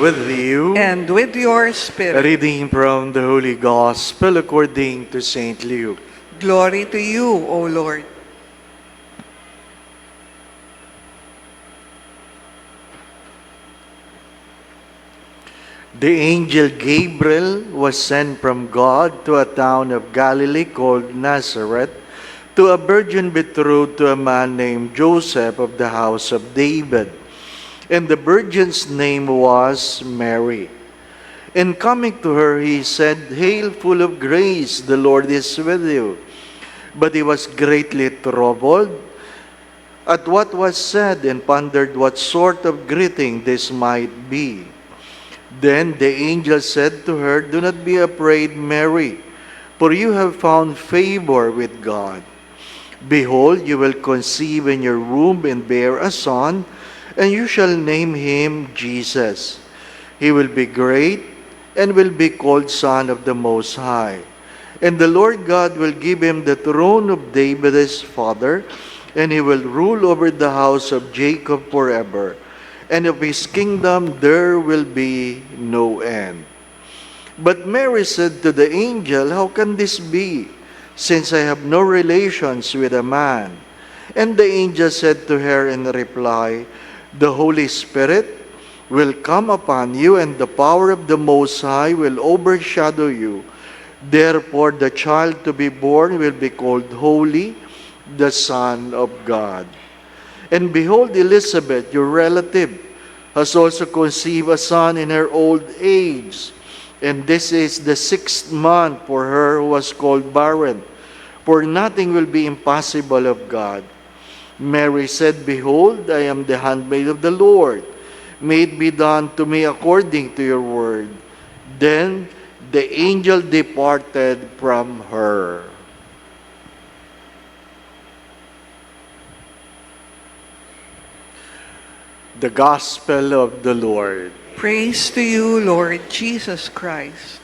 with you. and with your A spirit. reading from the Holy Gospel according to St. Luke. Glory to you, O Lord. The angel Gabriel was sent from God to a town of Galilee called Nazareth to a virgin betrothed to a man named Joseph of the house of David. And the virgin's name was Mary. And coming to her, he said, "Hail, full of grace, the Lord is with you." But he was greatly troubled at what was said and pondered what sort of greeting this might be. Then the angel said to her, "Do not be afraid, Mary, for you have found favor with God. Behold, you will conceive in your womb and bear a son, and you shall name him Jesus. He will be great and will be called Son of the Most High. And the Lord God will give him the throne of David his father, and he will rule over the house of Jacob forever. And of his kingdom there will be no end." But Mary said to the angel, "How can this be, since I have no relations with a man?" And the angel said to her in reply, "The Holy Spirit will come upon you, and the power of the Most High will overshadow you. Therefore the child to be born will be called Holy, the Son of God. And behold, Elizabeth, your relative, has also conceived a son in her old age. And this is the 6th month for her who was called barren. For nothing will be impossible of God." Mary said, "Behold, I am the handmaid of the Lord. May it be done to me according to your word." Then the angel departed from her. The Gospel of the Lord. Praise to you, Lord Jesus Christ.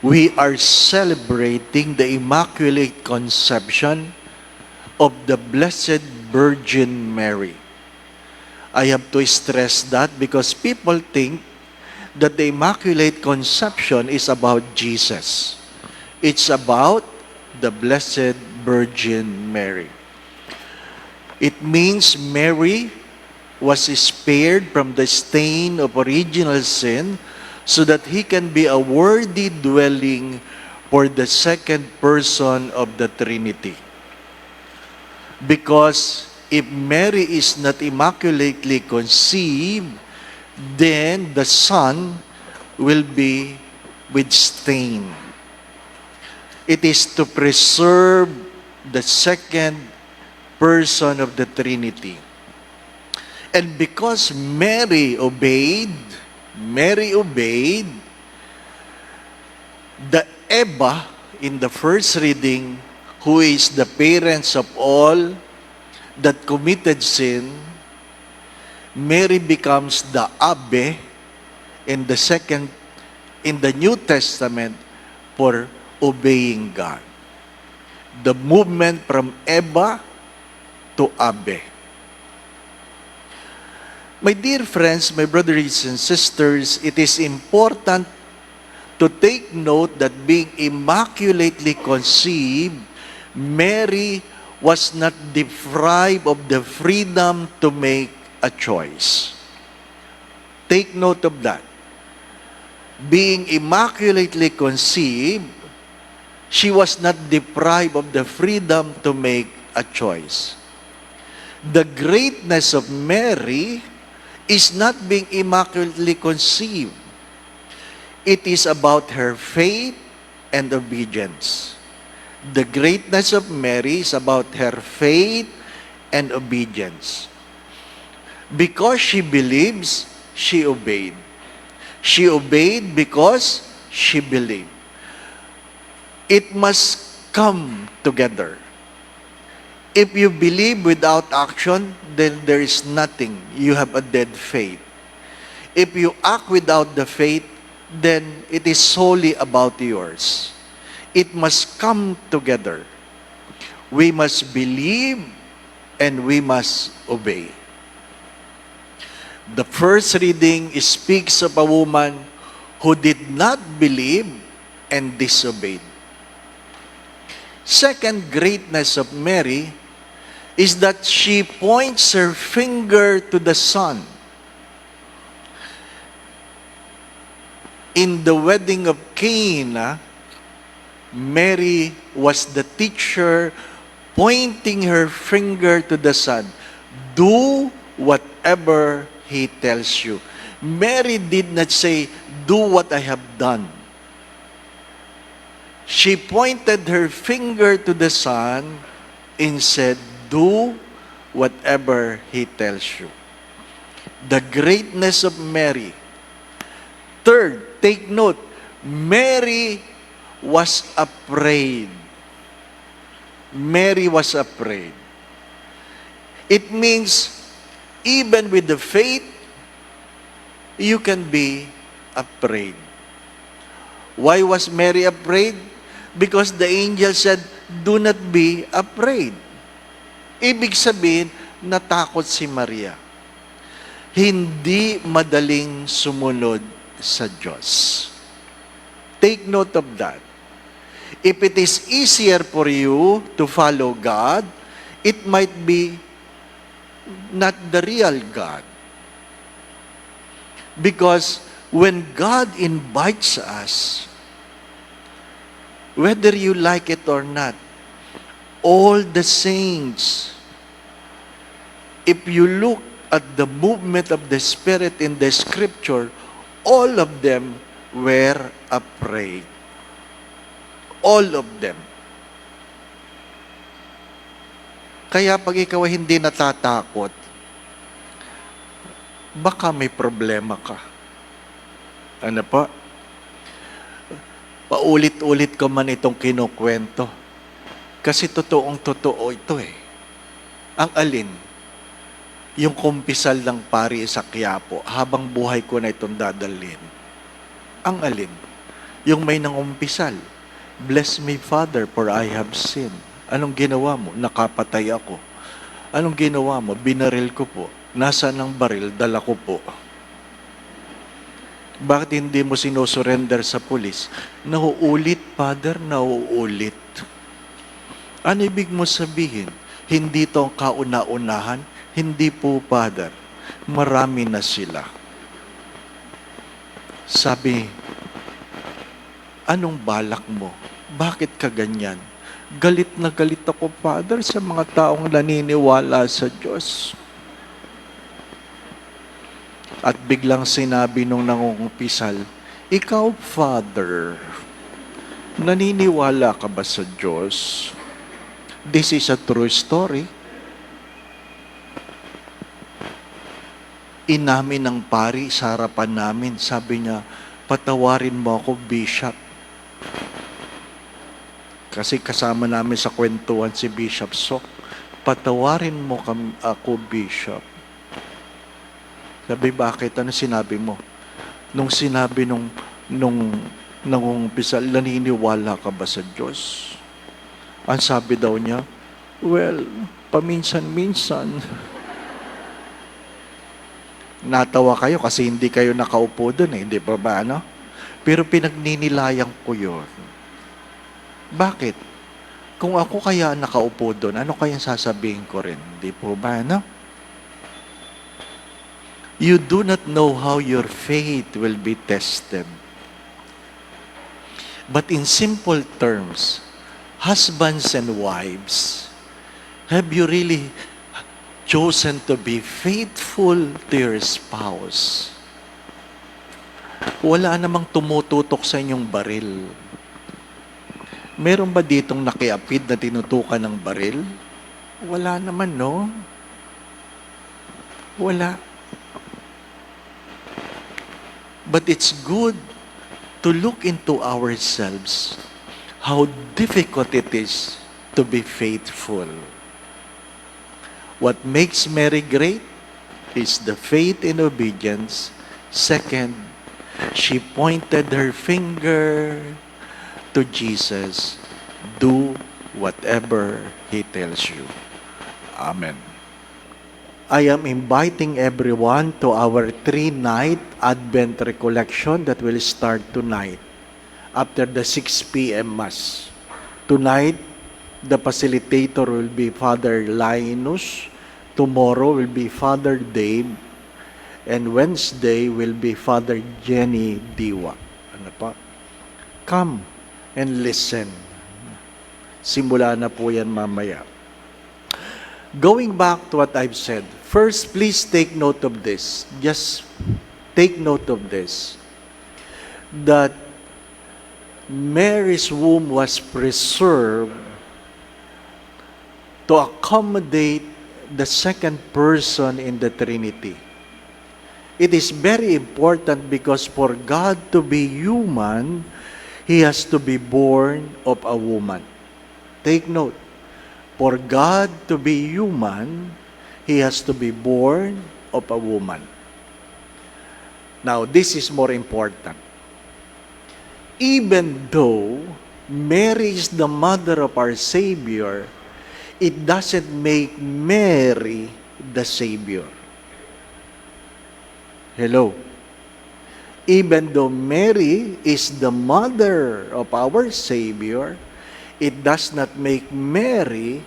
We are celebrating the Immaculate Conception of the Blessed Virgin Mary. I have to stress that because people think that the Immaculate Conception is about Jesus. It's about the Blessed Virgin Mary. It means Mary was spared from the stain of original sin so that he can be a worthy dwelling for the second person of the Trinity. Because if Mary is not immaculately conceived, then the Son will be with stain. It is to preserve the second person of the Trinity. And because Mary obeyed, the Eva in the first reading, who is the parents of all that committed sin, Mary becomes the Abe in the New Testament for obeying God. The movement from Eva to Abe. My dear friends, my brothers and sisters, it is important to take note that being immaculately conceived, Mary was not deprived of the freedom to make a choice. Take note of that. Being immaculately conceived, she was not deprived of the freedom to make a choice. The greatness of Mary is not being immaculately conceived. It is about her faith and obedience. The greatness of Mary is about her faith and obedience. Because she believes, she obeyed. She obeyed because she believed. It must come together. If you believe without action, then there is nothing. You have a dead faith. If you act without the faith, then it is solely about yours. It must come together. We must believe and we must obey. The first reading speaks of a woman who did not believe and disobeyed. Second greatness of Mary is that she points her finger to the Son. In the wedding of Cana, Mary was the teacher pointing her finger to the Son. Do whatever He tells you. Mary did not say, do what I have done. She pointed her finger to the Son and said, do whatever He tells you. The greatness of Mary. Third, take note, Mary was afraid. Mary was afraid. It means, even with the faith, you can be afraid. Why was Mary afraid? Because the angel said, do not be afraid. Ibig sabihin, natakot si Maria. Hindi madaling sumunod sa Diyos. Take note of that. If it is easier for you to follow God, it might be not the real God. Because when God invites us, whether you like it or not, all the saints, if you look at the movement of the Spirit in the Scripture, all of them were afraid. All of them. Kaya pag ikaw ay hindi natatakot, baka may problema ka. Ano pa? Paulit-ulit ko man itong kinukwento. Kasi totoong-totoo ito eh. Ang alin? Yung kumpisal ng pari sa Quiapo, habang buhay ko na itong dadalhin. Ang alin? Yung may nangumpisal. Bless me, Father, for I have sinned. Anong ginawa mo? Nakapatay ako. Anong ginawa mo? Binaril ko po. Nasaan ang baril? Dala ko po. Bakit hindi mo sinusurrender sa pulis? Nauulit, Father, nauulit. Ano ibig mo sabihin? Hindi to ang kauna-unahan? Hindi po, Father. Marami na sila. Sabi, anong balak mo? Bakit ka ganyan? Galit na galit ako, Father, sa mga taong naniniwala sa Diyos. At biglang sinabi nung nangungumpisal, ikaw, Father, naniniwala ka ba sa Diyos? This is a true story. Inamin ng pari sa harapan namin. Sabi niya, patawarin mo ako, Bishop. Kasi kasama namin sa kwentuhan si Bishop Sok. Patawarin mo ako, Bishop. Sabi, bakit? Ano sinabi mo? Nung sinabi nung nangungumpisal, naniniwala ka ba sa Diyos? Ang sabi daw niya, well, paminsan-minsan. Natawa kayo kasi hindi kayo nakaupo doon eh, hindi pa ba, ano? Pero pinagninilayang ko yun. Bakit? Kung ako kaya nakaupo doon, ano kayang sasabihin ko rin? Hindi po ba, ano? You do not know how your faith will be tested. But in simple terms, husbands and wives, have you really chosen to be faithful to your spouse? Wala namang tumututok sa inyong baril. Meron ba ditong nakiapid na tinutukan ng baril? Wala naman, no? Wala. But it's good to look into ourselves how difficult it is to be faithful. What makes Mary great is the faith and obedience. Second, she pointed her finger to Jesus. Do whatever He tells you. Amen. I am inviting everyone to our 3-night Advent recollection that will start tonight after the 6 p.m. Mass. Tonight, the facilitator will be Father Linus. Tomorrow will be Father Dave. And Wednesday will be Father Jenny Diwa. Ano pa? Come and listen. Simula na po yan mamaya. Going back to what I've said, first, please take note of this. Just take note of this. That Mary's womb was preserved to accommodate the second person in the Trinity. It is very important because for God to be human, He has to be born of a woman. Take note. For God to be human, He has to be born of a woman. Now, this is more important. Even though Mary is the mother of our Savior, it doesn't make Mary the Savior. Hello? Even though Mary is the mother of our Savior, it does not make Mary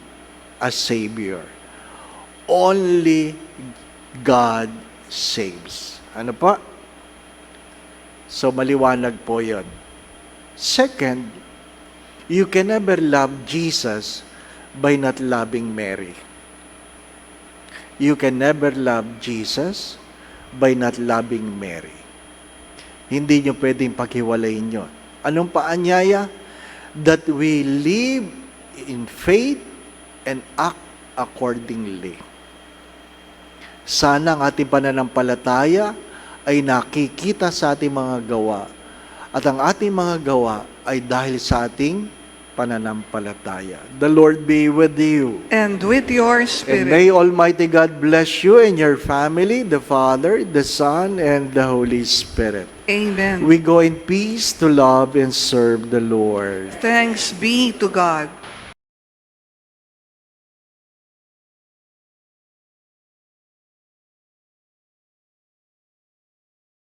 a Savior. Only God saves. Ano pa? So, maliwanag po yun. Second, you can never love Jesus by not loving Mary. You can never love Jesus by not loving Mary. Hindi nyo pwedeng paghiwalayin yun. Anong paanyaya? That we live in faith and act accordingly. Sana ang ating pananampalataya ay nakikita sa ating mga gawa at ang ating mga gawa ay dahil sa ating pananampalataya. The Lord be with you. And with your And spirit. may Almighty God bless you and your family, the Father, the Son, and the Holy Spirit. Amen. We go in peace to love and serve the Lord. Thanks be to God.